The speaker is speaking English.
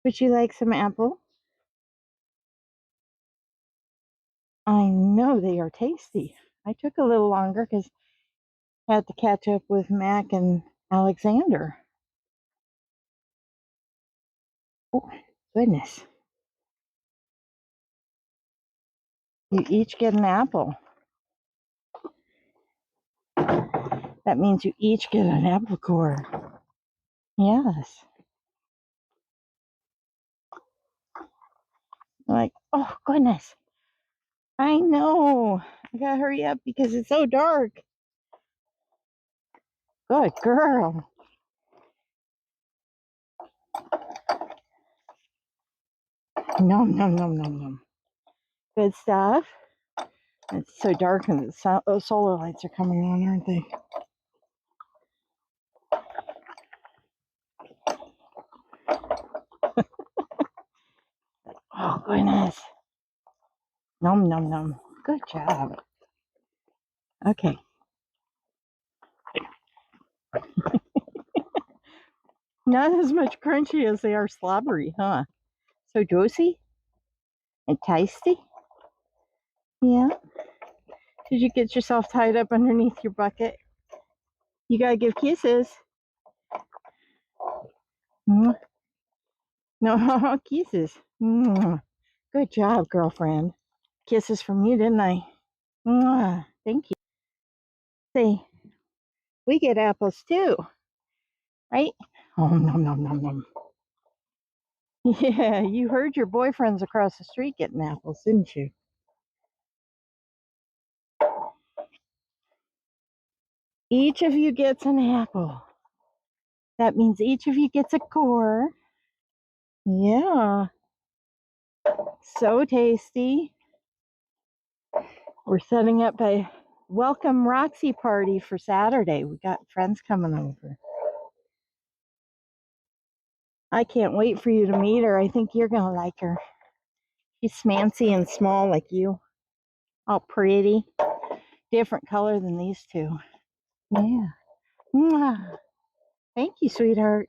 Would you like some apple? I know they are tasty. I took a little longer because I had to catch up with Mac and Alexander. Oh, goodness. You each get an apple. That means you each get an apple core. Yes. Like, oh, goodness. I know. I gotta hurry up because it's so dark. Good girl. Nom, nom, nom, nom, nom. Good stuff. It's so dark and the solar lights are coming on, aren't they? Oh, goodness. Nom, nom, nom. Good job. Okay. Not as much crunchy as they are slobbery, huh? So juicy and tasty. Yeah. Did you get yourself tied up underneath your bucket? You gotta give kisses. No, kisses. Good job, girlfriend. Kisses from you, didn't I? Thank you. See, we get apples too, right? Oh, nom, nom, nom, nom. Yeah, you heard your boyfriends across the street getting apples, didn't you? Each of you gets an apple. That means each of you gets a core. Yeah. So tasty. We're setting up a welcome Roxy party for Saturday. We got friends coming over. I can't wait for you to meet her. I think you're going to like her. She's smancy and small like you. All pretty. Different color than these two. Yeah. Mwah. Thank you, sweetheart.